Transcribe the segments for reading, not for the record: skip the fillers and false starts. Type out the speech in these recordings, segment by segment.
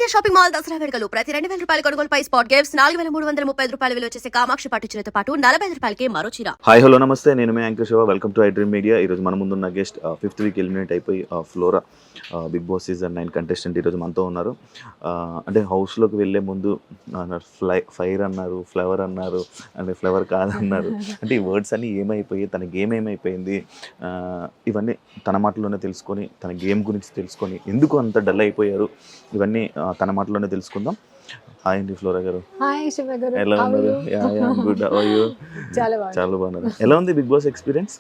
India shopping mall Dasara వేడుకలు ప్రతి 2,000 రూపాయల కొనుగోలుపై స్పాట్ గిఫ్ట్స్ 4,335 రూపాయల విలువ చేసే కామాక్షి పట్టు చీరతో పాటు 45 రూపాయలకి మరో చీర. హాయ్ హలో నమస్తే, నేను మీ anchor Shiva. Welcome to I dream media. ఈరోజు మన ముందున్న గెస్ట్ 5th వీక్ ఎలిమినేట్ అయిపోయి Flora big boss season 9 contestant ఈరోజు మనతో ఉన్నారు. అంటే హౌస్లోకి వెళ్ళే ముందు ఫైర్ అన్నారు, ఫ్లవర్ అన్నారు, అంటే ఫ్లవర్ కాదన్నారు. అంటే ఈ వర్డ్స్ అన్నీ ఏమైపోయి, తన గేమ్ ఏమైపోయింది, ఇవన్నీ తన మాటలోనే తెలుసుకొని, తన గేమ్ గురించి తెలుసుకొని, ఎందుకు అంత డల్ అయిపోయారు, ఇవన్నీ తన మాటలోనే తెలుసుకుందాం. హాయ్ అండి ఫ్లోరా గారు. హాయ్ శివ గారు. ఎలా ఉన్నారు? గుడ్. How are you? చాలా బాగున్నారు. ఎలా ఉంది Bigg Boss experience?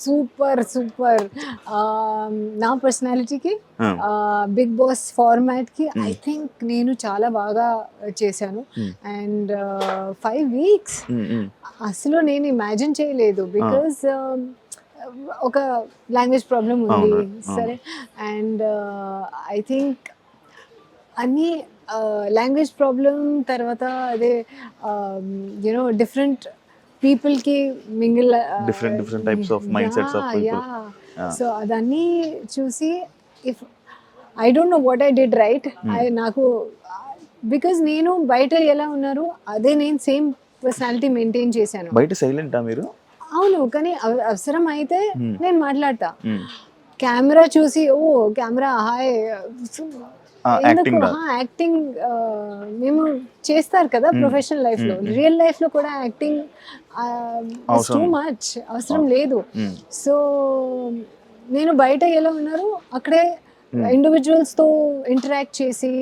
Super super. నా పర్సనాలిటీకి బిగ్ బాస్ ఫార్మాట్ కి ఐ థింక్ నేను చాలా బాగా చేశాను. అండ్ 5 వీక్స్ అసలు నేను ఇమాజిన్ చేయలేదు. బికాస్ ఒక లాంగ్వేజ్ ప్రాబ్లం ఉంది, సరే. అండ్ ఐ థింక్ అన్నీ లాంగ్వేజ్ ప్రాబ్లం తర్వాత అదే యూనో డిఫరెంట్ పీపుల్కి mingle, different types of mind sets of people. So అదన్నీ చూసి if I don't know what I did right. నాకు బికాజ్ నేను బయట ఎలా ఉన్నారు అదే నేను సేమ్ పర్సనాలిటీ మెయింటైన్ చేశాను. బయట సైలెంటా మీరు? అవును, కానీ అవసరం అయితే నేను మాట్లాడతా. కెమెరా చూసి ఓ కెమెరా హాయ్ యాక్టింగ్ మేము చేస్తారు కదా ప్రొఫెషనల్ లైఫ్ లో, రియల్ లైఫ్ లో కూడా యాక్టింగ్ టూ మచ్ అవసరం లేదు. సో నేను బయట ఎలా ఉన్నారు అక్కడే ఇండివిజువల్స్ తో ఇంటరాక్ట్ చేసి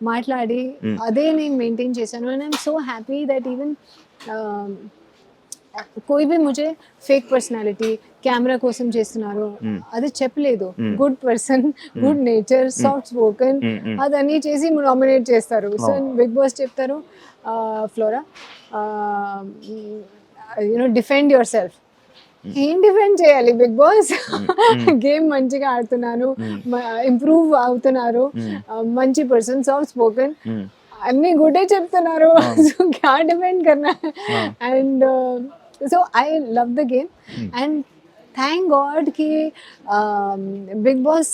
మాట్లాడి అదే నేను మెయింటైన్ చేశాను. And I'm so happy that even कोई भी मुझे फेक पर्सनालिटी కెమెరా కోసం చేస్తున్నారు అది చెప్పలేదు. Good person, good nature, soft spoken అదన్నీ చేసి నామినేట్ చేస్తారు. సో బిగ్ బాస్ చెప్తారు flora you know defend your self. ఏం డిఫెండ్ చేయాలి బిగ్ బాస్? గేమ్ మంచిగా ఆడుతున్నాను, ఇంప్రూవ్ అవుతున్నారు, మంచి పర్సన్, సాఫ్ట్ స్పోకెన్, అన్ని గుడే చెప్తున్నారు. సో క్యా డిఫెండ్ కర్నా? And so I love the game and thank God कि बिग बॉस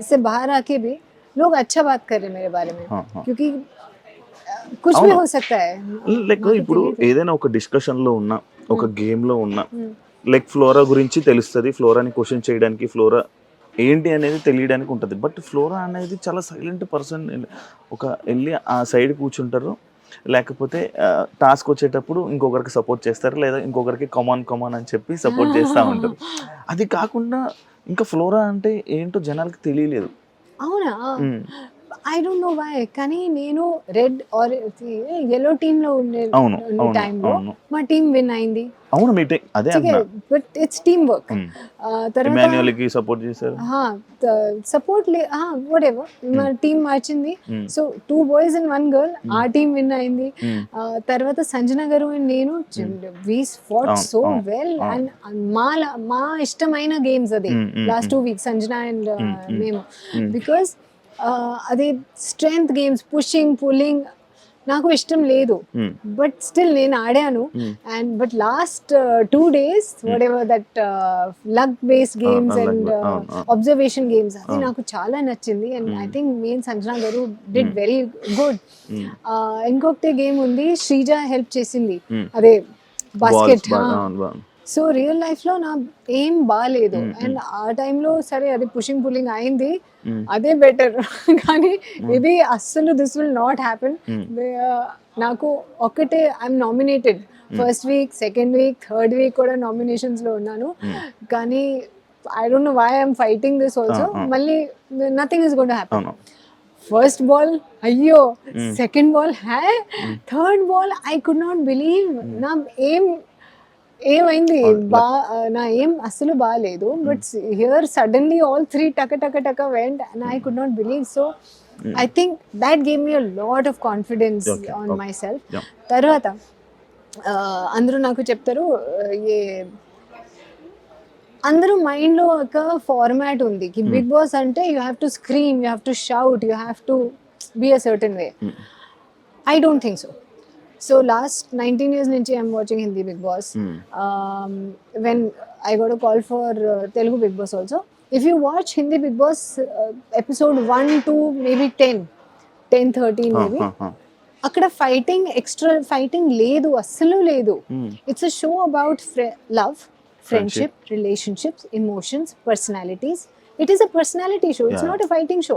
से बाहर आके भी लोग अच्छा बात कर रहे हैं मेरे बारे में. क्योंकि कुछ भी हो सकता है. లైక్ ఇప్పుడు ఏదైనా ఒక డిస్కషన్ లో ఉన్నా, ఒక గేమ్ లో ఉన్నా, లైక్ ఫ్లోరా గురించి తెలుస్తుంది, ఫ్లోరాని క్వశ్చన్ చేయడానికి, ఫ్లోరా ఏంటి అనేది తెలియడానికి ఉంటుంది. బట్ ఫ్లోరా అనేది చాలా సైలెంట్ పర్సన్. ఒక వెళ్ళి ఆ సైడ్ కూర్చుంటారు, లేకపోతే టాస్క్ వచ్చేటప్పుడు ఇంకొకరికి సపోర్ట్ చేస్తారు, లేదా ఇంకొకరికి కమాన్ అని చెప్పి సపోర్ట్ చేస్తూ ఉంటారు. అది కాకుండా ఇంకా ఫ్లోరా అంటే ఏంటో జనాలకి తెలియలేదు. అవునా? ఐ డోంట్ నో వై, కానీ నేను రెడ్ ఆర్ yellow టీమ్ లో ఉండే టైంలో మా టీం విన్ అయింది. అవును, మీ టీం అదే అన్నా. But it's team work. తర్వాత ఇమాన్యుయల్ కి సపోర్ట్ చేశారు. సపోర్ట్ వాట్ ఎవర్, మా టీం మార్చింది. సో 2 boys and 1 girl ఆ టీం విన్ అయింది. తర్వాత సంజన గారు అండ్ నేను we fought so well. And మా ఇష్టమైన గేమ్స్ అది లాస్ట్ 2 weeks సంజన అండ్ మేము. బికాస్ అదే స్ట్రెంగ్త్ గేమ్స్, పుషింగ్, పుల్లింగ్ నాకు ఇష్టం లేదు. బట్ స్టిల్ నేను ఆడాను. And but last 2 days whatever that luck based games and observation games అది నాకు చాలా నచ్చింది. And I think main Sanjana గారు డిడ్ వెరీ గుడ్. ఇంకొకటి గేమ్ ఉంది, శ్రీజ హెల్ప్ చేసింది, అదే బాస్కెట్. సో రియల్ లైఫ్ లో నా ఏం బాగాలేదు. అండ్ ఆ టైంలో సరే అది పుషింగ్ పుల్లింగ్ అయింది, అదే బెటర్. కానీ ఇది అస్సలు దిస్ విల్ నాట్ హ్యాపెన్. నాకు ఒక్కటే I'm nominated. First week, second week, third week కూడా నామినేషన్స్ లో ఉన్నాను. కానీ I don't know why I'm fighting this also. మళ్ళీ nothing is going to happen. First ball అయ్యో, సెకండ్ బాల్ హ్యా, third ball I could not believe. నా ఏమైంది నా ఏం అస్సలు బాగాలేదు. బట్ హియర్ సడన్లీ ఆల్ 3 టక went and I could not believe. So I think that gave me a lot of confidence on my self. తర్వాత అందరూ నాకు చెప్తారు, అందరూ మైండ్లో ఒక ఫార్మాట్ ఉంది కి బిగ్ బాస్ అంటే you have to scream, you have to shout, you have to be a certain way. I don't think so. So last 19 years nunchi I'm watching Hindi Big Boss. When I got a call for Telugu Big Boss also. If you watch Hindi Big Boss episode 1 to maybe 10, 10-13 maybe. అక్కడ extra fighting లేదు, అస్సలు లేదు. It's a show about love, friendship, relationships, emotions, personalities. It is a personality show. It's not a fighting show.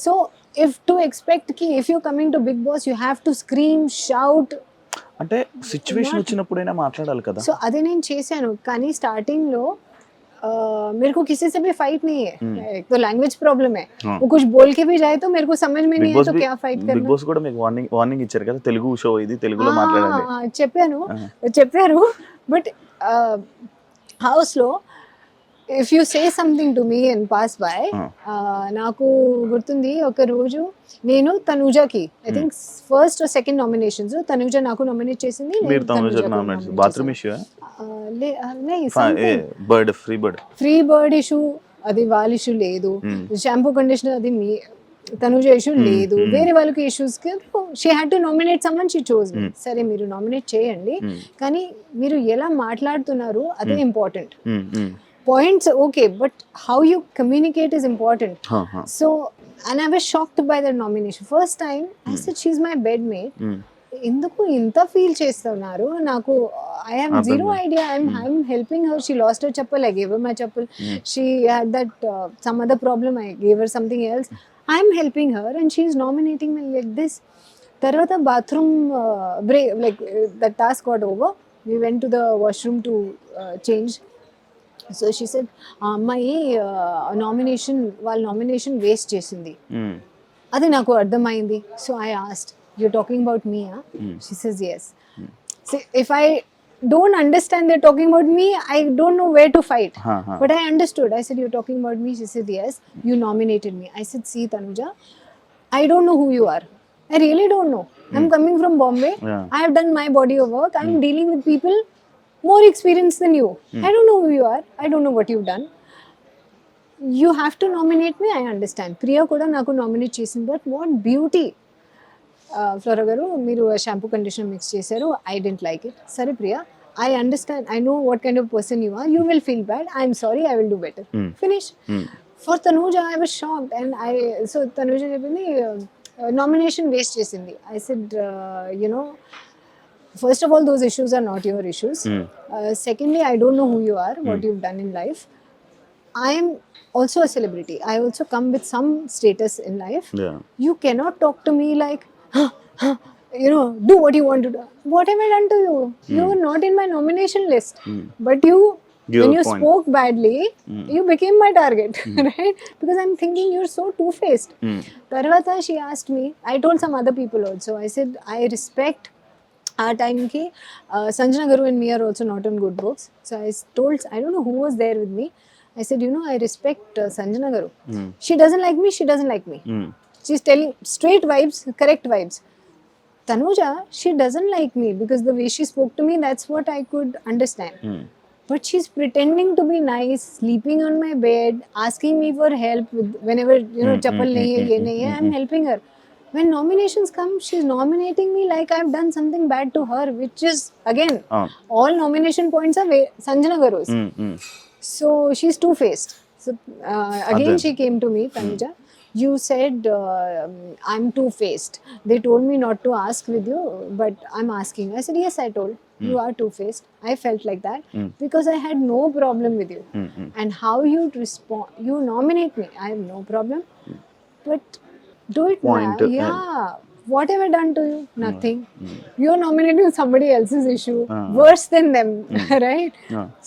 So if to expect ki if you're coming to Big Boss you have to scream, shout. అంటే situation వచ్చినప్పుడైనా మాట్లాడాలి కదా. So అదే నేను చేశాను, కానీ starting లో मेरे को किसी से भी फाइट नहीं है. एक तो लैंग्वेज प्रॉब्लम है, वो कुछ बोल के भी जाए तो मेरे को समझ में नहीं है तो क्या फाइट करना. బిగ్ బాస్ కూడా మీకు వార్నింగ్ ఇచ్చారు కదా, తెలుగు షో ఇది, తెలుగులో మాట్లాడండి చెప్పారు. బట్ హౌస్ లో if you say something to me and pass by, నాకు గుర్తుంది ఒక రోజు నేను తనుజాకి I think first second nominations, Tanuja నాకు నామినేట్ చేసింది, మీరు Tanuja nominate bathroom issue free bird issue, అది వాళ్ళ ఇష్యూ లేదు. షాంపూ కండిషనర్ అది మీ తనుజ ఇష్యూ లేదు. వేరే వాళ్ళకి ఇష్యూస్ కి she had to nominate someone, she chose మీ. సరే మీరు నామినేట్ చేయండి, కానీ మీరు ఎలా మాట్లాడుతున్నారు అదే important. Points okay, but how you communicate is important. So, and I was shocked by the nomination. First time I said she's my bedmate. ఎందుకు ఇంత ఫీల్ చేస్తున్నారు నాకు? I have zero idea. I'm helping her. She lost her chappal, I gave her my chappal. She had that some other problem, I gave her something else. I'm helping her and she's nominating me like this. Tarvata bathroom break, like the task got over. We went to the washroom to change. So she said ఆ అమ్మాయి వాళ్ళ nomination waste చేసింది. అది నాకు అర్థమైంది. So I asked, you're talking about me, huh? She says yes. See, if I don't understand they're talking about me, I don't know where to fight. But I understood. I said, you're talking about me? She said yes, you nominated me. I said, see Tanuja, I don't know who you are. I really don't know. I'm coming from Bombay. I have done my body of work. I'm dealing with people more experienced than you. I don't know who you are. I don't know what you've done. You have to nominate me. I understand. Priya kuda naku nominate chesinది, but what beauty. Flora garu, మీరు shampoo conditioner mix చేశారు, I didn't like it. సరే Priya, I understand. I know what kind of person you are. You will feel bad. I'm sorry. I will do better. Finish. For Tanuja, I was shocked. And so Tanuja చెప్పింది nomination waste చేసింది. I said, you know, first of all, those issues are not your issues. Secondly, I don't know who you are, what you've done in life. I am also a celebrity. I also come with some status in life. You cannot talk to me like, you know, do what you want to do. What have I done to you? You were not in my nomination list. But when you spoke badly, you became my target, right? Because I'm thinking you're so two-faced. Tarvata, she asked me, I told some other people also, I said, I respect ఆ టైంకి సంజన గారు and me are also not on good books. So I don't know who was there with me. I said, you know, I respect Sanjana Garu. She doesn't like me, she doesn't like me. She's telling straight vibes, correct vibes. Tanuja, she doesn't like me because the way she spoke to me, that's what I could understand. But she's pretending to be nice, sleeping on my bed, asking me for help with whenever, you know, chappal nahi hai, ye nahi hai, I'm helping her. When nominations come, she's nominating me like I've done something bad to her, which is, again, all nomination points are Sanjana Garu's. So she's two-faced. So again, she came to me, Tanuja, you said I'm two-faced. They told me not to ask with you, but I'm asking. I said, yes, I told. You are two-faced. I felt like that because I had no problem with you. And how you respond, you nominate me, I have no problem. But do it now. Yeah. What have I done to you? Nothing. You're nominating somebody else's issue, worse than them, right?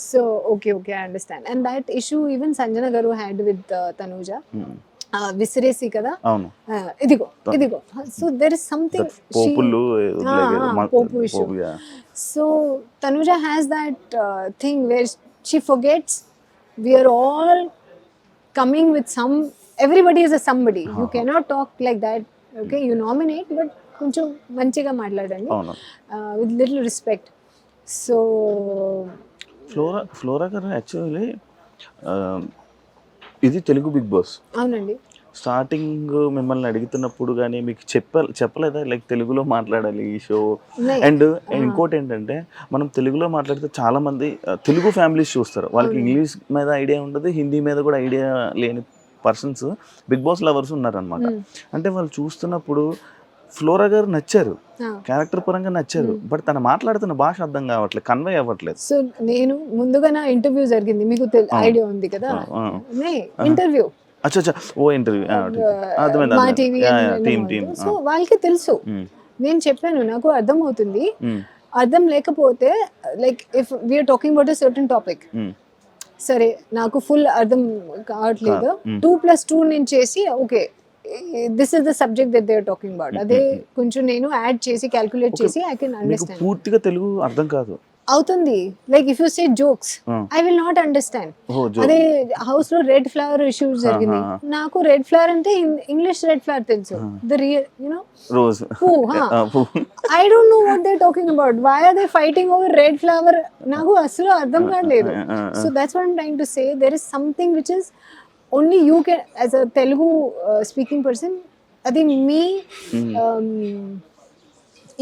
So, okay, I understand. And that issue even Sanjana Garu had with Tanuja. Visiresi kada. Idigo. So there is something. Popu issue. So Tanuja has that thing where she forgets we are all coming with some. Everybody is a somebody. You cannot talk like that. Okay, you nominate, but కొంచెం మంచిగా మాట్లాడండి with little respect. So flora గారు actually ఇది Telugu big boss. అవునండి. Starting మిమ్మల్ని అడుగుతున్నప్పుడు కానీ మీకు చెప్పలేదా లైక్ తెలుగులో మాట్లాడాలి ఈ షో? అండ్ ఇంకోటి ఏంటంటే మనం తెలుగులో మాట్లాడితే చాలా మంది తెలుగు ఫ్యామిలీస్ చూస్తారు, వాళ్ళకి ఇంగ్లీష్ మీద ఐడియా ఉండదు, హిందీ మీద కూడా ఐడియా లేని పర్సన్స్ బిగ్ బాస్ లవర్స్ ఉన్నారనమాట. అంటే వాళ్ళు చూస్తున్నప్పుడు ఫ్లోరా గారు నచ్చారు, క్యారెక్టర్ పరంగా నచ్చారు, బట్ తను మాట్లాడుతున్న భాష అర్థం కావట్లేదు, కన్వే అవ్వట్లేదు. సో నేను ముందుగా నా ఇంటర్వ్యూ జరిగింది, మీకు ఐడియా ఉంది కదా, ఇంటర్వ్యూ అచ్చా ఓ ఇంటర్వ్యూ మా టీవీ. సో వాళ్ళకి తెలుసు, నేను చెప్పాను నాకు అర్థం అవుతుంది, అర్థం లేకపోతే like if we're talking about a certain topic, సరే నాకు ఫుల్ అర్థం కావట్లేదు, 2+2 నేను చేసి okay this is the subject that they are talking about, అదే కొంచెం నేను యాడ్ చేసి క్యాల్కులేట్ చేసి ఐ కెన్ అండర్స్టాండ్. పూర్తిగా తెలుగు అర్థం కాదు అవుతుంది. Like if you say jokes I will not understand. అదే హౌస్ లో రెడ్ ఫ్లవర్ ఇష్యూస్ జరిగింది, నాకు రెడ్ ఫ్లవర్ అంటే ఇంగ్లీష్ రెడ్ ఫ్లవర్ తెలుసు, the real you know rose I don't know what they talking about, why are they fighting over red flower, నాకు అసలు అర్థం కావట్లేదు. So that's what I'm trying to say, there is something which is only you can as a Telugu speaking person, అది me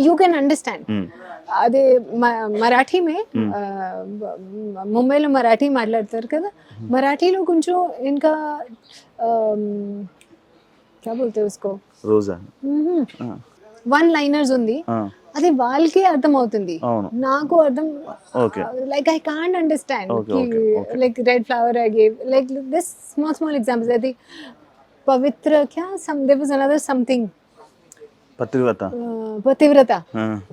you can understand. అదే మరాఠీ మే ముంబైలో మరాఠీ మాట్లాడతారు కదా, మరాఠీలో కొంచెం ఇంకా क्या बोलते हैं उसको, రోజా వన్ లైనర్స్ ఉంది, అది వాళ్ళకి అర్థం అవుతుంది, నాకు అర్థం like I can't understand. Like red flower I gave like this small examples. అది పవిత్ర क्या देयर वाज अनदर समथिंग, पतिव्रता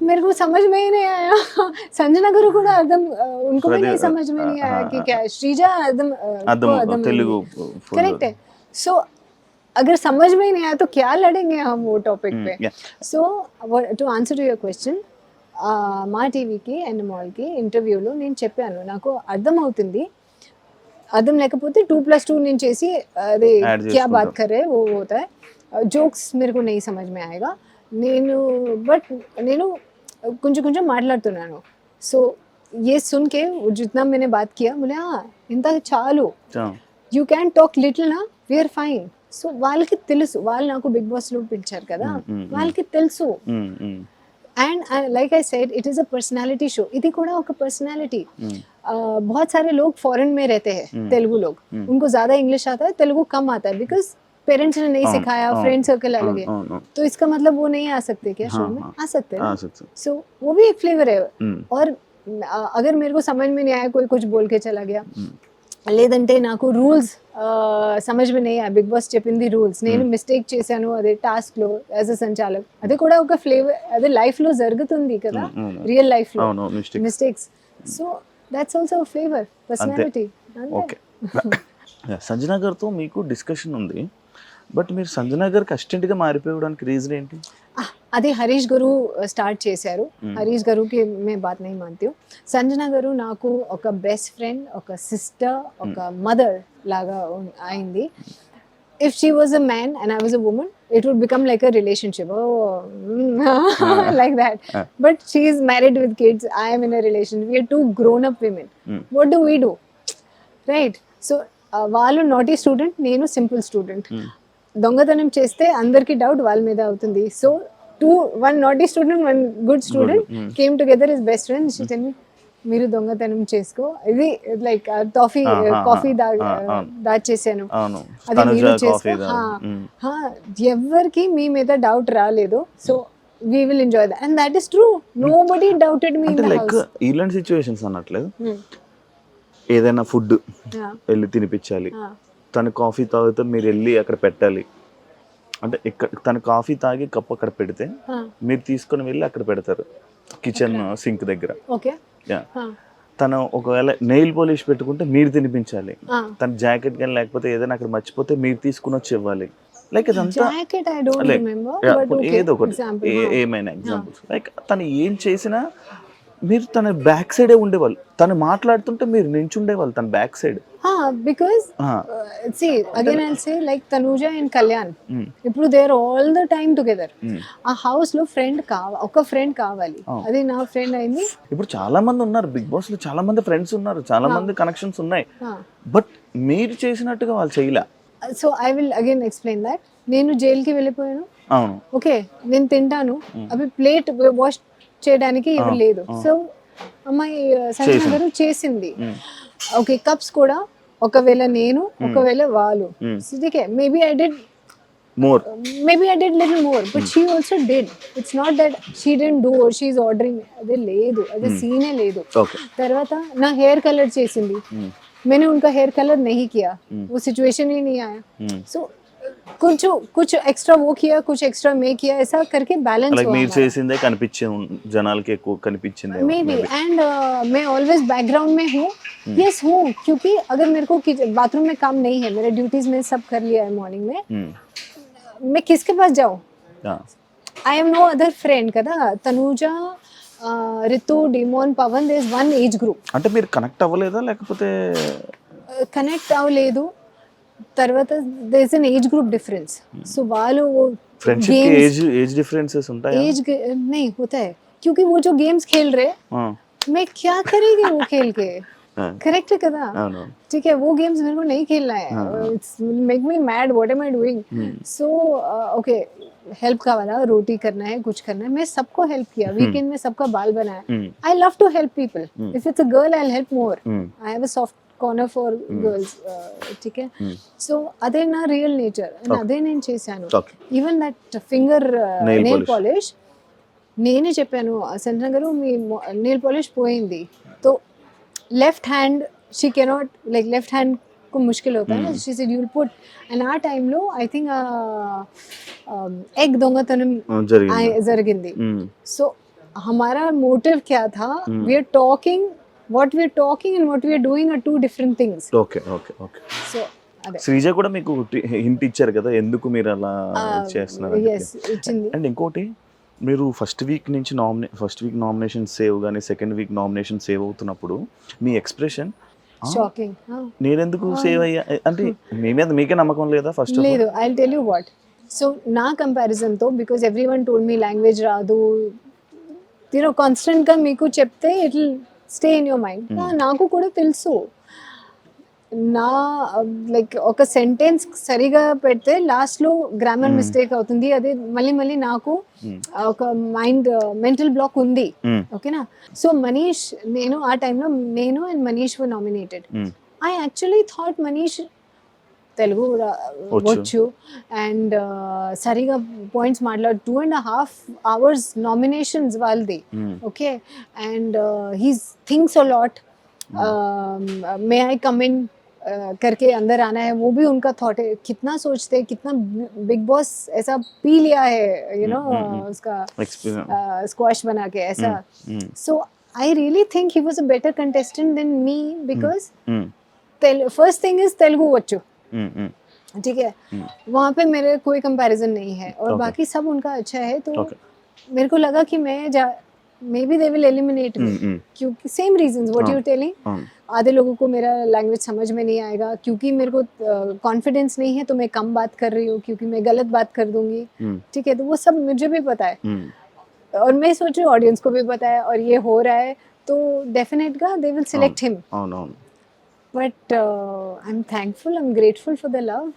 मेरे को समझ में ही नहीं आया. संजना गुरु को एकदम उनको भी नहीं समझ में नहीं आया कि क्या श्रीजा एकदम तेलुगु करेक्ट है. सो अगर समझ में ही नहीं आया तो क्या लड़ेंगे हम वो टॉपिक पे. So to answer to your question, మా టీవీకి అండ్ మాల్కి ఇంటర్వ్యూలో నేను చెప్పాను నాకు అర్థం అవుతుంది, అర్థం లేకపోతే 2+2 నేను చేసి అదే क्या बात कर रहे वो होता है, जोक्स मेरे को नहीं समझ में आएगा. నేను కొంచెం మాట్లాడుతున్నాను. సో ये सुन के जितना मैंने बात किया बोले हाँ ఇంత చాలు, యూ క్యాన్ టాక్ లిటిల్ నా, వీఆర్ ఫైన్. సో వాళ్ళకి తెలుసు, వాళ్ళు నాకు బిగ్ బాస్ లో పిలిచారు కదా, వాళ్ళకి తెలుసు. And like I said it is a personality show, ఇది కూడా ఒక पर्सनालिटी. बहुत सारे लोग फॉरेन में रहते हैं, तेलुगु लोग, उनको ज्यादा इंग्लिश आता है, तेलुगु कम आता है, बिकॉज पेरेंट्स ने नहीं सिखाया, फ्रेंड सर्कल अलग है, तो इसका मतलब वो नहीं आ सकते क्या शो में? आ सकते हैं. सो वो भी एक फ्लेवर है. और अगर मेरे को समझ में नहीं आया, कोई कुछ बोल के चला गया, లేదంటే నాకు రూల్స్ సమझ में नहीं आया, బిగ్ బాస్ చెప్పింది రూల్స్, నేను మిస్టేక్ చేశాను అదే టాస్క్ లో యాజ్ అ సంచాలక్, అది కూడా ఒక ఫ్లేవర్, అదే లైఫ్ లో జరుగుతుంది కదా, రియల్ లైఫ్ లో mistakes. So that's also flavour, personality. Okay, Sanjana గారితో మీకు డిస్కషన్ ఉంది, బట్ మీరు సంజనా గారికి అసిస్టెంట్ గా మారిపోవడానికి రీజన్ ఏంటి? అది హరీష్ గారు స్టార్ట్ చేశారు. హరీష్ గారుకి మే బాత్ नहीं मानती हूँ. సంజన గారు నాకు ఒక బెస్ట్ ఫ్రెండ్, ఒక సిస్టర్, ఒక మదర్ లాగా అయింది. If she was a man and I was a woman, it would become like a relationship. Like that. But she is married with kids, I am in a relationship, we are two grown up women. What do we do, right? So వాళ్ళు naughty student, నేను simple student. దొంగతనం చేస్తే అందరికి doubt వాళ్ళ మీద అవుతుంది. So one naughty student, one good student came together as best friends. She told me, మీరు దొంగతనం చేసుకో, ఇది లైక్ కాఫీ దాచేసాను, అది మీరు చేసుకో, ఎవరికి మీ మీద డౌట్ రాలేదు. So we will enjoy that, and that is true. Nobody doubted me in the house. ఇలాంటి సిచ్యువేషన్స్ అన్నట్లేదు, ఏదైనా ఫుడ్ వెళ్ళి తినిపించాలి, తను కాఫీ తాగితే మీరు వెళ్ళి అక్కడ పెట్టాలి, అంటే ఇక్కడ తను కాఫీ తాగి కప్పు అక్కడ పెడితే మీరు తీసుకొని వెళ్ళి అక్కడ పెడతారు కిచెన్ సింక్ దగ్గర. తను ఒకవేళ నెయిల్ పాలిష్ పెట్టుకుంటే మీరు తినిపించాలి, తన జాకెట్ కానీ లేకపోతే ఏదైనా అక్కడ మర్చిపోతే మీరు తీసుకుని వచ్చి ఇవ్వాలి. లైక్ ఇదంతా ఏదో ఒకటి, ఏమైనా ఎగ్జాంపుల్స్. లైక్ తను ఏం చేసినా మీరు తన బ్యాక్ సైడే ఉండేవాళ్ళు, తను మాట్లాడుతుంటే మీరు నించుండేవాళ్ళు తన back side. Because see again I'll say like Tanuja and Kalyan, ఇప్పుడు they are all the time together. ఆ హౌస్ లో ఫ్రెండ్ ఒక ఫ్రెండ్ కావాలి, అది నా ఫ్రెండ్ అయింది. ఇప్పుడు చాలా మంది ఉన్నారు బిగ్ బాస్ లో, చాలా మంది ఫ్రెండ్స్ ఉన్నారు, చాలా మంది కనెక్షన్స్ ఉన్నాయి, బట్ మీరు చేసినట్టుగా వాళ్ళు చేయలే. So I will again explain that. నేను జైలుకి వెళ్ళిపోయాను, అవును, ఓకే, నేను తింటాను, అవి ప్లేట్ వాష్ చేయడానికి ఎవరు లేదు. సో అమ్మాయి సంజన గారు చేసింది, ఓకే, కప్స్ కూడా ఒకవేళ నేను ఒకవేళ వాళ్ళు maybe I did more maybe I did little more, but she also did. It's not that she didn't do or she's ordering. అదే లేదు, అదే సీనే లేదు. ఓకే తర్వాత నా हेयर कलर చేసింది, मैंने उनका हेयर कलर नहीं किया, वो सिचुएशन ही नहीं आया. So कुछ एक्स्ट्रा वो किया, कुछ एक्स्ट्रा मैं किया, ऐसा करके बैलेंस లైక్ हुआ మీరు చేసిందే కనిపించే జనాలకి ఎక్కువ కనిపించింది मे बी. एंड मैं ऑलवेज बैकग्राउंड में हूँ. यस हूँ, क्योंकि अगर मेरे को बाथरूम में काम नहीं है, मेरे ड्यूटीज में सब कर लिया है मॉर्निंग में, मैं किसके पास जाऊँ? I have no other friend కదా. Tanuja, Ritu, Demon, Pavan, there is one age group. అంటే మీరు కనెక్ట్ అవ్వలేదా లేకపోతే కనెక్ట్ అవ్వలేదు. తర్వాత there is an age group difference. So వాళ్ళు ఫ్రెండ్షిప్ కి ఏజ్ డిఫరెన్సెస్ ఉంటాయా? एज नहीं होता है, क्योंकि वो जो गेम्स खेल रहे मैं क्या करेगी वो खेल के. करेक्ट है కదా. అవును ठीक है, वो गेम्स मेरे को नहीं खेलना है. It's make me mad, what am I doing. So okay, help का वाला रोटी करना है, कुछ करना है, मैं सबको हेल्प किया. वीकेंड में सबका बाल बनाया. I love to help people. If it's a girl I will help more. I have a soft corner for girls. ఠీకే. సో అదే నా రియల్ నేచర్, అదే నేను చేశాను. Even that finger nail polish నేనే చెప్పాను, సంజన గారు మీ నెయిల్ పాలిష్ పోయింది, तो left hand she cannot, like left hand को मुश्किल होता है ना. She said you will put. And uh time లో ఐ థింక్ एग దొంగతనం జరిగింది. సో हमारा मोटिव क्या था, we are talking, what we are talking and what we are doing are two different things. Okay okay okay. So అదే శ్రీజ కూడా మీకు hint ఇచ్చారు కదా ఎందుకు మీరు అలా చేస్తున్నారు. yes ఇచ్చింది. అండ్ ఇంకోటి, మీరు ఫస్ట్ వీక్ నామినేషన్ సేవ్ కానీ సెకండ్ వీక్ నామినేషన్ సేవ్ అవుతున్నప్పుడు మీ ఎక్స్ప్రెషన్ షాకింగ్. నేనెందుకు సేవ్ అయ్యా అంటే మీ మీద మీకే నమ్మకం లేదా? ఫస్ట్ లేదు, I will tell you what. So నా కంపారిజన్ తో, because everyone told me language రాదు, కాన్స్టెంట్ గా మీకు చెప్తే it will stay in your mind. నాకు కూడా తెలుసు, నా లైక్ ఒక సెంటెన్స్ సరిగా పెడితే లాస్ట్లో గ్రామర్ మిస్టేక్ అవుతుంది. అదే మళ్ళీ మళ్ళీ నాకు ఒక మెంటల్ బ్లాక్ ఉంది. ఓకేనా. సో మనీష్, నేను ఆ టైంలో నేను and Manish were nominated. I actually thought Manish Telugu వచ్చు అండ్ సరిగా పాయింట్స్ మాట్లాడు. 2.5 hours నామినేషన్స్ వాళ్ళది. Okay. And he's thinks a lot. May I come in करके अंदर आना है, वो भी उनका थॉट है. कितना सोचते, कितना बिग बॉस ऐसा पी लिया है, यू नो, उसका स्क्वाश बना के ऐसा. So I really think he was a better contestant than me, because first thing is Telugu बच्चों. ठीक है, वहाँ पे मेरे कोई कंपैरिजन नहीं है, और बाकी सब उनका अच्छा है. तो मेरे को लगा कि मैं maybe they will eliminate me, क्योंकि same reasons what you telling. आधे लोगों को मेरा लैंग्वेज समझ में नहीं आएगा, क्योंकि मेरे को कॉन्फिडेंस नहीं है, तो मैं कम बात कर रही हूँ, क्योंकि मैं गलत बात कर दूंगी. ठीक है, तो वो सब मुझे भी पता है, और मैं सोच रही हूँ ऑडियंस को भी पता है, और ये हो रहा है, तो डेफिनेट गा they will select him. But I am thankful, I am grateful for the love.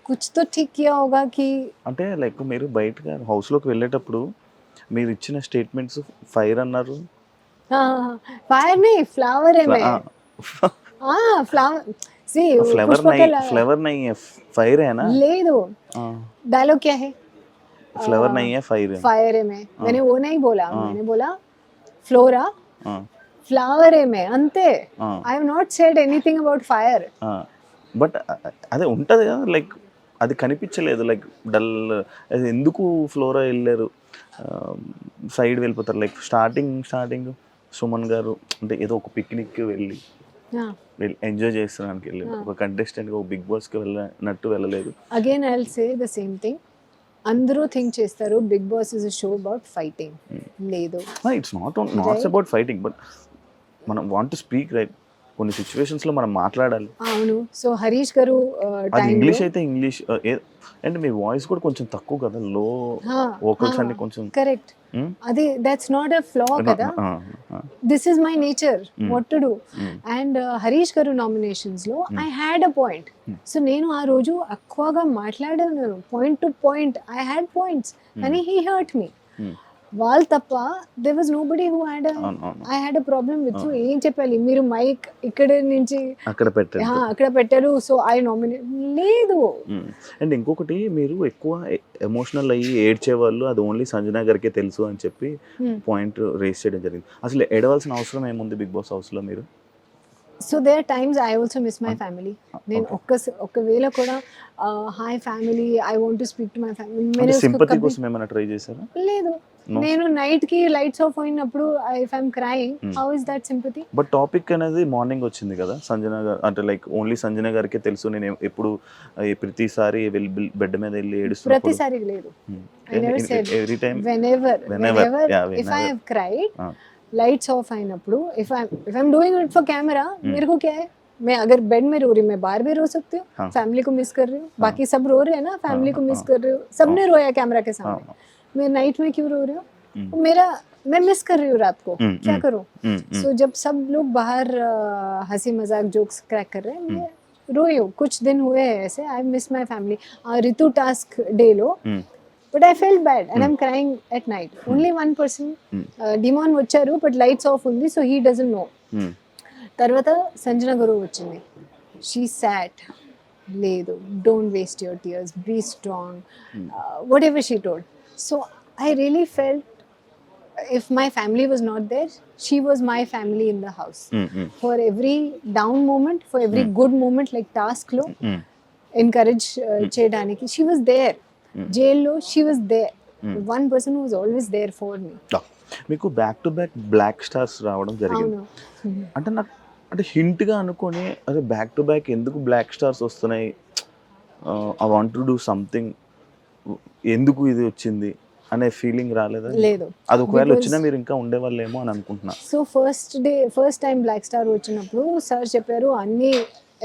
कुछ तो ठीक किया होगा कि అంటే లైక్ మీరు బయటగా హౌస్లోకి వెళ్ళేటప్పుడు మీరు ఇచ్చిన స్టేట్మెంట్స్ ఫైర్ అన్నారు. फायर नहीं, फ्लावर है मैं. हाँ, फ्लावर. सी फ्लेवर नहीं है, फायर है ना. ले दो. डायलॉग क्या है? फ्लेवर नहीं है, फायर है. फायर है मैं. मैंने वो नहीं बोला, मैंने बोला फ्लोरा फ्लावर है मैं అంతే. I have not said anything about fire. But అదే ఉంటుంది కదా, లైక్ అది కనిపించలేదు, లైక్ డల్. అది ఎందుకు ఫ్లోరా వెళ్ళారు, సైడ్ వెళ్ళిపోతారు. లైక్ స్టార్టింగ్ సుమన్ గారు అంటే ఏదో ఒక పిక్నిక్ వెళ్ళి ఎంజాయ్ చేస్తున్నానికి వెళ్ళి, ఒక కంటెస్టెంట్గా ఒక బిగ్ బాస్కి వెళ్ళినట్టు వెళ్ళలేదు. Again I will say the same thing. అందరూ థింక్ చేస్తారు big boss is a show about fighting. లేదు, it's not about fighting, but మనం వాంట్ టు స్పీక్ రైట్. కొన్ని సిచ్యువేషన్స్ లో మనం మాట్లాడాలి. అవును. సో హరీష్ గారు ఇంగ్లీష్ అయితే ఇంగ్లీష్, అండ్ మీ వాయిస్ కూడా కొంచెం తక్కువ కదా, లో వోకల్స్ అన్ని కొంచెం. కరెక్ట్. అది దట్స్ నాట్ ఎ ఫ్లా కదా, this is my nature, what to do. And Harish గారు నామినేషన్స్ లో I had a point. So నేను ఆ రోజు ఎక్కువగా మాట్లాడాను, point to point. I had points, కానీ హీ హర్ట్ మీ. వాళ్ళు తప్ప there was nobody who had a అవును అవును I had a problem with. So ఏం చెప్పాలి, మీరు మైక్ ఇక్కడ నుంచి అక్కడ పెట్టండి. అక్కడ పెట్టారు, సో ఐ నామినేట్ లేదు. అండ్ ఇంకొకటి, మీరు ఎక్కువ ఎమోషనల్ అయ్యి ఏడ్చే వాళ్ళు అది ఓన్లీ సంజన గారికే తెలుసు అని చెప్పి పాయింట్ రేస్ చేయడం జరిగింది. అసలు ఏడవలసిన అవసరం ఏముంది బిగ్ బాస్ హౌస్లో మీరు? So there times I also miss my family. నేను ఒక్కవేళ కూడా hi family, I want to speak to my family sympathy కోసం ఏమైనా ట్రై చేశారా? లేదు. నేను నైట్ కి లైట్స్ ఆఫ్ అయినప్పుడు if I'm crying, how is that sympathy? But topic అనేది మార్నింగ్ వచ్చింది కదా సంజన గారు, అంటే లైక్ ఓన్లీ సంజన గారికే తెలుసు. నేను ఎప్పుడు ప్రతిసారి బెడ్ మీద వెళ్ళి ఏడుస్తున్నప్పుడు ప్రతిసారి లేదు. I never said. Every time Whenever if I have cried, lights off అయినప్పుడు if I'm doing it for camera, मेरे को क्या है, मैं अगर बेड में रो रही, मैं बाहर भी रो सकती हूँ. फैमिली को मिस कर रही हूँ, बाकी सब रो रहे हैं ना, फैमिली को मिस कर रही हूँ, सबने रोया कैमरा के सामने, मैं नाइट में क्यों रो रही हूँ? मैं मिस कर रही हूँ रात को, क्या करूँ? सो जब सब लोग बाहर हंसी मजाक जोक्स क्रैक कर रहे हैं, मैं रोई हूँ. कुछ दिन हुए हैं ऐसे, I miss my family. Ritu task day low, but I felt bad and I'm crying at night. Only one person, Demon వచ్చారు, but lights off ఉంది, so he doesn't know. తర్వాత సంజన గారు వచ్చింది, she sat, లేదు, don't waste your tears, be strong, whatever she told. So I really felt if my family was not there, she was my family in the house. For every down moment, for every good moment, like task lo encourage చేయడానికి, she was there. జైల్లో she was there, one person was always there for me. మీకు back to back black stars రావడం జరిగింది, అంటే నాకు అంటే హింట్గా అనుకొని అదే బ్యాక్ టు బ్యాక్ ఎందుకు బ్లాక్ స్టార్స్ వస్తున్నాయి, I want to do something, ఎందుకు ఇది వచ్చింది అనే ఫీలింగ్ రాలేదా? లేదు. అది ఒకవేళ వచ్చినా మీరు ఇంకా ఉండేవాళ్ళేమో అని అనుకుంటున్నా. So first time black star వచ్చినప్పుడు సార్ చెప్పారు, అన్నీ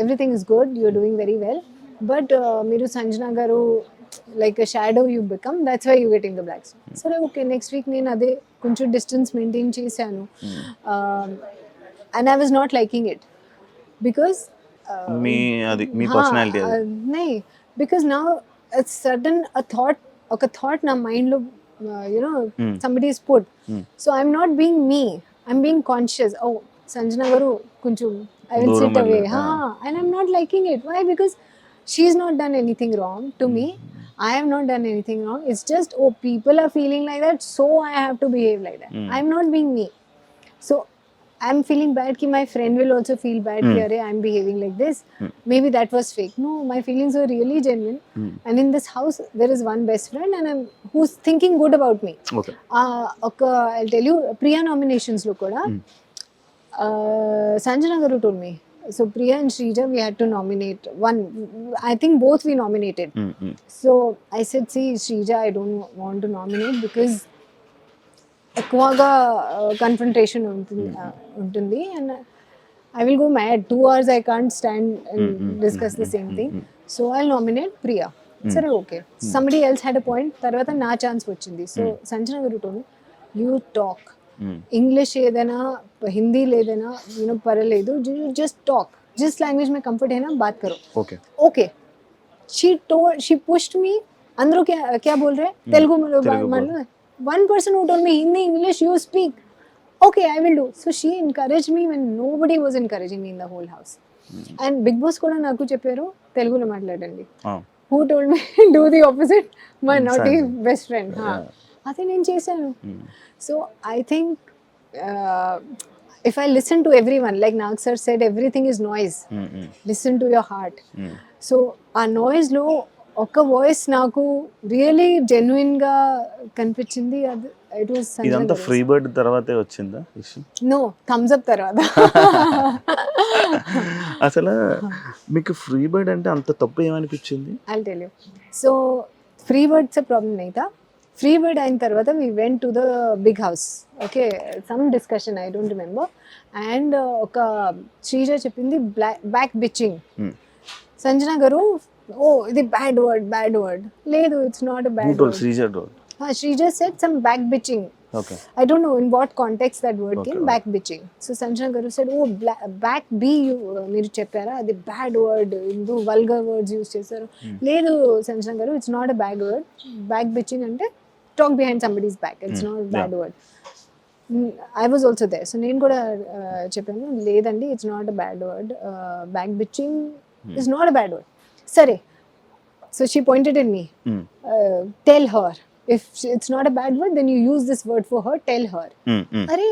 everything is good, you're doing very well, but మీరు సంజన గారు like a shadow you become, that's why you getting the black star. So okay, next week నేను అదే కొంచెం డిస్టెన్స్ మెయింటైన్ చేశాను, and I was not liking it because me personality నై, because now it's sudden a thought నా mind లో, you know, somebody is put, so I'm not being me, I'm being conscious. Oh, Sanjana గారు కొంచెం I will sit away, and I'm not liking it. Why? Because she's not done anything wrong to me, I have not done anything wrong. It's just, oh, people are feeling like that, so I have to behave like that. I'm not being me. So I'm feeling bad ki my friend will also feel bad ki arey I'm behaving like this. Maybe that was fake. No, my feelings were really genuine. And in this house there is one best friend and who's thinking good about me. Okay. I'll tell you, Priya nominations lo kuda Sanjana garu told me, so Priya and Shrija, we had to nominate one. I think both we nominated. So I said, see Shrija, I don't want to nominate because ఎక్కువగా confrontation ఉంటుంది, and I will go mad. 2 hours I can't stand and discuss the same thing. So I'll nominate Priya. సరే okay, somebody else had a point. తర్వాత నా chance వచ్చింది. So Sanjana గారు told me, you talk. English ఏదైనా హిందీ లేదైనా పర్లేదు, just talk, जिस language में comfort है ना बात करो. Okay she pushed me. अंदर क्या बोल रहे हैं, तेलुगु में. One person who told me Hindi, English, you speak. Okay, I will do. So she encouraged me when nobody was encouraging me in the whole house. And Big Boss కూడా నాకు చెప్పారు తెలుగులో మాట్లాడండి. Who told me do the opposite? My naughty best friend. అదే నేను చేశాను. So I think if I listen to everyone, like Nag sir said, everything is noise. Listen to your heart. So ఆ noise లో ఒక voice నాకు really genuine గా కనిపించింది. అది ఇట్ వాస్ సంజన. ఇదంతా ఫ్రీ బర్డ్ తర్వాతే వచ్చిందా విషయం? నో, థమ్స్ అప్ తర్వాత. అసలు మీకు ఫ్రీ బర్డ్ అంటే అంత తప్పు ఏమనిపించింది? I'll tell you. So free birds problem నైతా. ఫ్రీ బర్డ్ అయిన తర్వాత we went to the big house. Okay, some discussion, I don't remember. And ఒక శ్రీజ చెప్పింది బ్యాక్ బిచ్చింగ్. సంజన గారు, ఓ ఇది బ్యాడ్ వర్డ్. లేదు, it's not a bad word. Sreeja said some back bitching. I don't know in what context that word came, back bitching. So Sanjana garu said, oh, back b మీరు చెప్పారా, అది bad word, ఇందు vulgar words use చేశారు. లేదు సంజన గారు, it's not a bad word. Back bitching అంటే talk behind somebody's back. It's not a bad word. I was also there. So నేను కూడా చెప్పాను లేదండి it's not a bad word, back bitching is not a bad word. సరే, so she pointed at me. Tell her if it's not a bad word then you use this word for her, tell her. अरे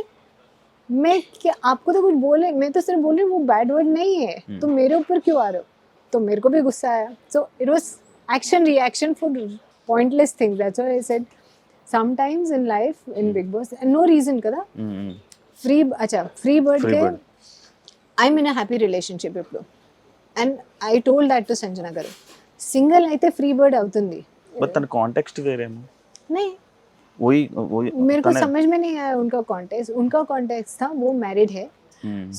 मैं क्या आपको तो कुछ बोले, मैं तो सिर्फ बोल रही हूँ वो बैड वर्ड नहीं है, तो मेरे ऊपर क्यों आ रहे हो? तो मेरे को भी गुस्सा आया. So it was action reaction for pointless things. That's why I said sometimes in life in Big Boss and no reason kada free bird Free ke bird. I'm in a happy relationship ఇప్పుడు, and I told that to Sanjana garu. Single అయితే free bird అవుతుంది. But తన context వేరేమో. नहीं, वही मेरे को समझ में नहीं आया उनका कॉन्टेक्स्ट था वो मैरिड है,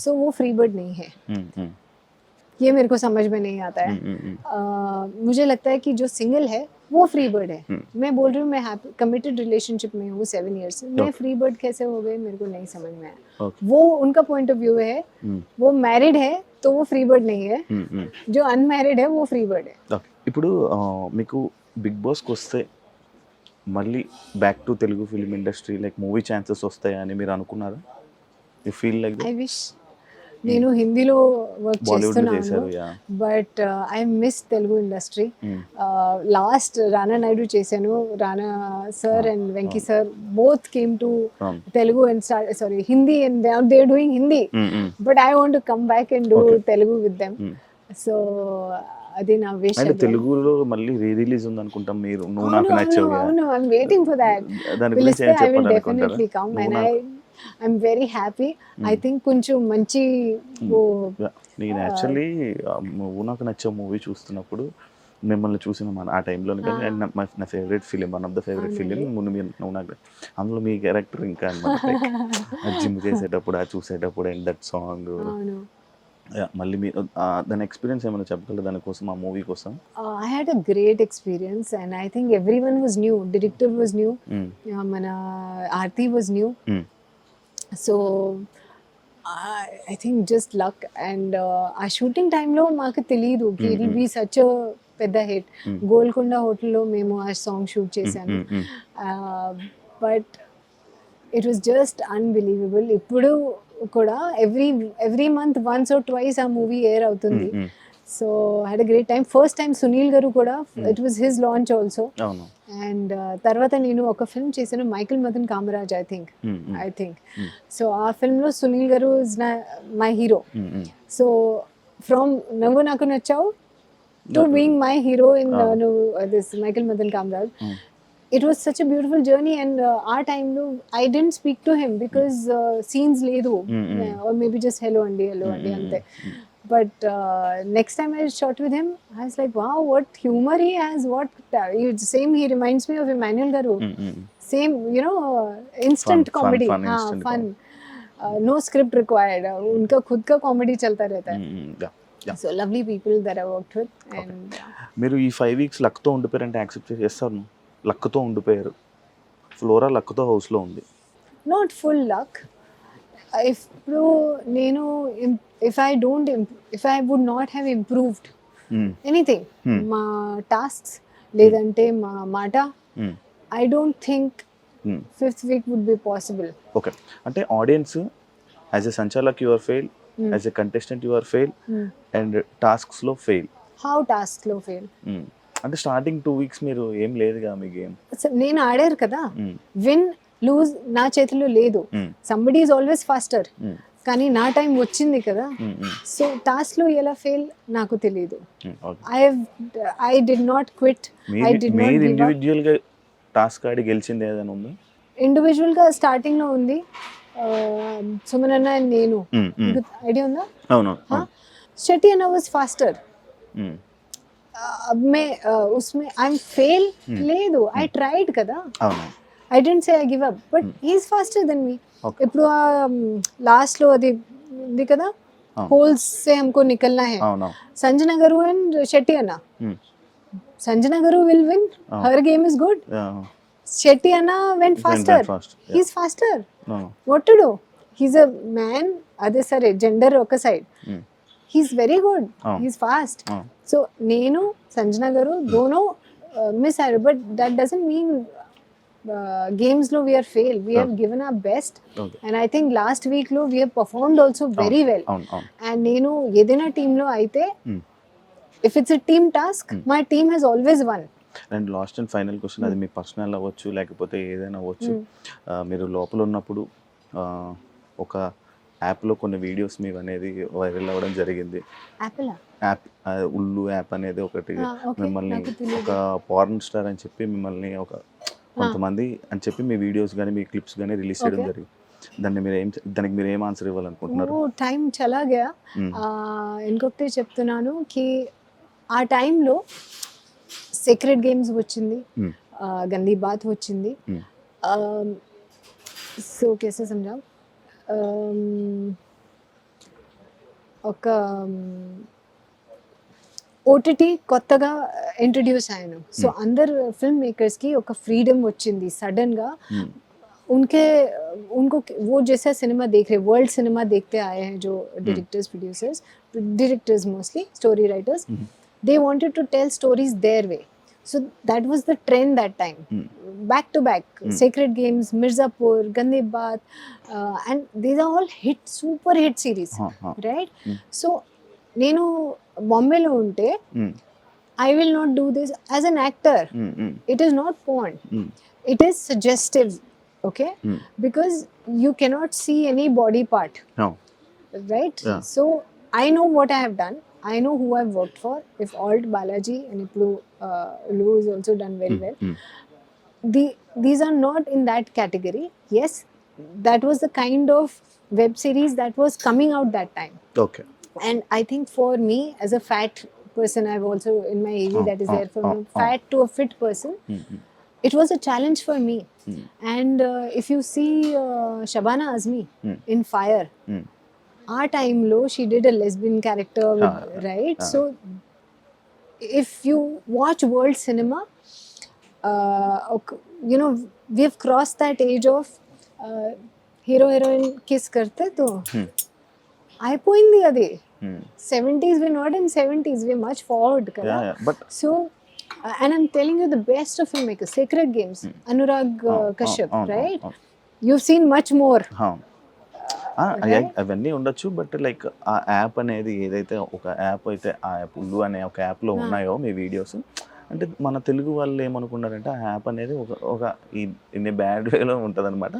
सो वो फ्री बर्ड नहीं है. ये मेरे को समझ में नहीं आता है. मुझे लगता है कि जो सिंगल है वो फ्री बर्ड है. मैं बोल रही हूँ मैं कमिटेड रिलेशनशिप में हूँ 7 years से, मैं फ्री बर्ड कैसे हो गए मेरे को नहीं समझ में आया. वो उनका पॉइंट ऑफ व्यू है, वो मैरिड है तो वो फ्री बर्ड नहीं है, जो अनमैरिड है वो फ्री बर्ड है. ఇప్పుడు మీకు బిగ్ బాస్కి వస్తే మళ్ళీ back to Telugu film industry like movie chances వస్తాయని మీరు అనుకున్నారా? You feel like I wish. నేను హిందీలో వర్క్ బాలీవుడ్ చేశారు. చేస్తున్నాను, but I miss Telugu industry. Last Rana Naidu చేశాను. Rana sir and Venky sir both came to Telugu and sorry Hindi and they are doing Hindi, but I want to come back and do Telugu with them. So అది నా wish. అంటే తెలుగులో మళ్ళీ re release ఉంది అనుకుంటాం. మీరు నువ్వు నాకు నచ్చావు. అవును, I am waiting for that. దాని గురించి ఏం I will చెప్పాలనుకుంటారా? definitely come and I'm very happy. I think కొంచెం మంచి నేను యాక్చువల్లీ నువ్వు నాకు నచ్చే మూవీ చూస్తున్నప్పుడు మిమ్మల్ని చూసిన ఆ టైంలో కానీ నా favourite film, one of the favourite film నువ్వు నాకు. అందులో మీ క్యారెక్టర్ ఇంకా అనమాట జిమ్ చేసేటప్పుడు, చూసేటప్పుడు అండ్ దట్ సాంగ్. మళ్ళీ మీ దాని ఎక్స్పీరియన్స్ ఏమైనా చెప్పగలరు దానికోసం, ఆ మూవీ కోసం? I had a great experience and I think everyone was new. Director was new, మన Aarti was new. So I think just luck and ఆ షూటింగ్ టైంలో మాకు తెలియదు కి it will be such a పెద్ద హిట్. గోల్కొండ హోటల్లో మేము ఆ సాంగ్ షూట్ చేశాను. But it was just unbelievable. ఇప్పుడు కూడా every month once or twice ఆ మూవీ ఎయిర్ అవుతుంది. So had a great time. First time Sunil గారు కూడా, it was his launch also. And తర్వాత నేను ఒక ఫిల్మ్ చేశాను, Michael Madan Kamaraj I think. So ఆ ఫిల్మ్లో సునీల్ గారు is my hero. So from నువ్వు నాకు నచ్చావు to being my hero in this Michael Madan Kamaraj. It was such a beautiful journey and our time I didn't speak to him because scenes ledu or maybe just hello andi ante. But next time I shot with him I was like wow, what humor he has, what same he reminds me of Emmanuel Garu. Same, you know, instant comedy, fun. No script required, unka khud ka comedy chalta rehta hai. So lovely people that I worked with. And మీరు ఈ 5 weeks లక్తో ఉండిపోయారంటే accept చేస్తారు? లక్తో ఉండిపోయారు, flora లక్తో హౌస్లో ఉంది. Not full luck. ఇప్పుడు నేను if I would not have improved anything, మా టాస్క్స్ లేదంటే మా మాట, I don't think 5th week would be possible. Okay, అంటే audience as a sanchalak you are fail, as a contestant you are fail and టాస్క్స్లో fail. How టాస్క్లో fail? అంటే starting 2 weeks మీరు ఏం లేదుగా మీ గేమ్. నేను ఆడారు కదా, విన్ లూజ్ నా చేతిలో లేదు. సంబడీ ఈజ్ ఆల్వేస్ ఫాస్టర్, కానీ నా టైం వచ్చింది కదా. సో టాస్క్ లో ఎలా ఫెయిల్ నాకు తెలియదు. I did not quit, I did not give up. Individual గా టాస్క్ ఆడి గెలిచింది ఏదైనా ఉందా? ఇండివిడ్యువల్ గా స్టార్టింగ్ లో ఉంది, సుమన్ అన్న అండ్ నేను. ఐడియా ఉందా? అవును. శెట్టి అన్న వాజ్ ఫాస్టర్. अब मैं उसमें आई एम फेल లేదు, ఐ ట్రైడ్ కదా. I don't say I give up, but he is faster than me. ఇప్పుడు లాస్ట్ లో అది ఉంది కదా, హోల్స్ से हमको निकलना है. సంజన గారు అండ్ శెట్టి అన్న. Sanjana garu will win, her game is good. Shetty అన్న went faster, he is faster. What to do? He is a man. అదే సరే, జెండర్ ఒక side, he's very good, he's fast. So నేను సంజన గారు దోనో మిస్ అయ్యారు, but that doesn't mean games lo we are failed. We have given our best. Okay. And I think last week lo we have performed also very well. అవును And నేను ఏదైనా team లో అయితే Hmm. if it's a team task, my team has always won. And last and final question, అది మీ personal అవ్వచ్చు లేకపోతే ఏదైనా అవ్వచ్చు. మీరు లోపల ఉన్నప్పుడు ఒక యాప్లో కొన్ని వీడియోస్ మీకు అనేది వైరల్ అవ్వడం జరిగింది. Apple యాప్ ఉల్లు యాప్ అనేది ఒకటి okay. మిమ్మల్ని నాకు తెలియదు. ఒక పార్న్ స్టార్ అని చెప్పి మిమ్మల్ని ఒక కొంతమంది అని చెప్పి మీ వీడియోస్ కానీ మీ క్లిప్స్ కానీ రిలీజ్ చేయడం Okay. జరిగింది. దానికి మీరు ఏం ఆన్సర్ ఇవ్వాలనుకుంటున్నారు? ఓ టైం చలా గయా. Hmm. ఇంకొకటి చెప్తున్నాను కి ఆ టైంలో సీక్రెట్ గేమ్స్ వచ్చింది, Hmm. గందీ బాత్ వచ్చింది. Hmm. సో కేసే సమझा, ఒక ఓటీటీ కొత్తగా ఇంట్రడ్యూస్ అయ్యాను. సో అందరు ఫిల్మ్ మేకర్స్కి ఒక ఫ్రీడమ్ వచ్చింది సడన్గా. Hmm. उनको वो जैसा सिनेमा देख रहे, वर्ल्ड सिनेमा देखते आए हैं जो directors mostly story writers, they wanted to tell stories their way. So that was the trend that time. Back to back, Sacred Games, Mirzapur, Gandhi Baat, and these are all super hit series, right? So నేను బాంబేలో ఉంటే I will not do this as an actor. It is not porn. It is suggestive, okay? Because you cannot see any body part, No. right? Yeah. So I know what I have done. I know who I've worked for. If Alt Balaji and Iplu Lu is also done very well. These are not in that category. Yes, that was the kind of web series that was coming out that time. Okay. And I think for me as a fat person, I've also in my age that is there for me, fat to a fit person, it was a challenge for me. And if you see Shabana Azmi in Fire, our time low, she did a lesbian character with, right? So if you watch world cinema, you know, we have crossed that age of hero heroine kiss karte to అయిపోయింది అది. 70s, we're not in 70s, we're much forward kada. But So and I'm telling you the best of filmmakers, Sacred Games, Anurag Kashyap, right? You've seen much more. అవన్నీ ఉండొచ్చు, but like ఆ app అనేది ఏదైతే ఒక app అయితే ఆ app ఉల్లు అనే ఒక యాప్లో ఉన్నాయో మీ వీడియోస్, అంటే మన తెలుగు వాళ్ళు ఏమనుకున్నారంటే ఆ యాప్ అనేది ఒక ఇన్ బ్యాడ్ వేలో ఉంటుంది అనమాట.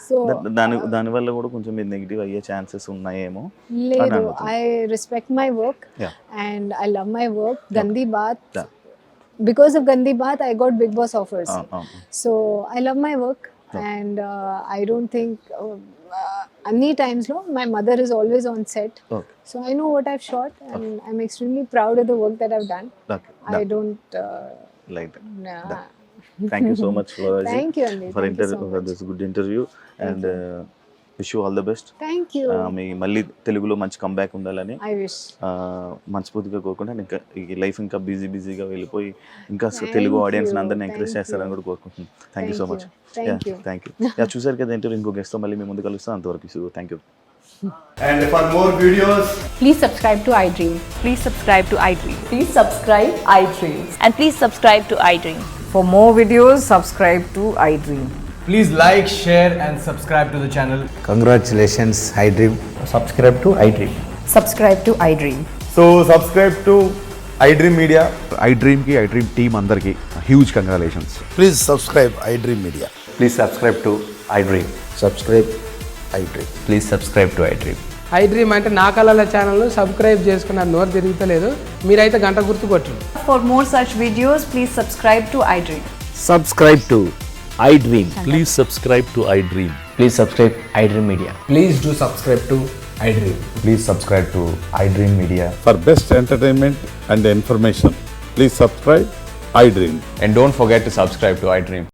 So దానివల్ల కూడా కొంచెం మీరు నెగిటివ్ అయ్యే ఛాన్సెస్ ఉన్నాయేమో. లేదు, I respect my work. Yeah. And I love my work. Gandhi Baat, because of Gandhi Baat I got Big Boss offers. So I love my work. And I don't think any times no, my mother is always on set. Okay. So I know what I've shot, and I'm extremely proud of the work that I've done. I don't Like that. nah. Thank you so much for Thank you, Andy. for Thank you so much. this good interview, and wish you all the best. Thank you. మీ మళ్ళీ తెలుగులో మంచి comeback ఉండాలని I wish. మనస్ఫూర్తిగా కోరుకుంటా. ఇంకా ఈ life ఇంకా బిజీగా వెళ్ళిపోయి ఇంకా తెలుగు ఆడియన్స్ అందరిని ఎంకరేజ్ చేస్తారని కూడా కోరుకుంటున్నాను. Thank you so much. Thank you. చూసారు కదా ఇంటర్వ్యూ, ఇంకో గెస్ట్తో మళ్ళీ మీ ముందు కలుస్తాం. అంతవరకు thank you. And for more videos, Please subscribe to iDream. Please subscribe to iDream. Please subscribe iDream. And please subscribe to iDream. For more videos, subscribe to iDream. please like, share and subscribe to the channel. Congratulations, iDream. Subscribe to iDream. Subscribe to iDream. So subscribe to iDream Media. iDream team andarki huge congratulations. Please subscribe iDream Media. Please subscribe to iDream. Subscribe iDream. Please subscribe to iDream. iDream అంటే నా కళల ఛానల్ను subscribe చేసుకున్న నోరు తిరుగుతలేదు, మీరైతే గంట గుర్తు కొట్టండి. For more such videos, please subscribe to iDream. Subscribe to iDream. Please subscribe to iDream. Please subscribe iDream Media. Please do subscribe to iDream. Please subscribe to iDream Media. For best entertainment and information, please subscribe iDream. And don't forget to subscribe to iDream.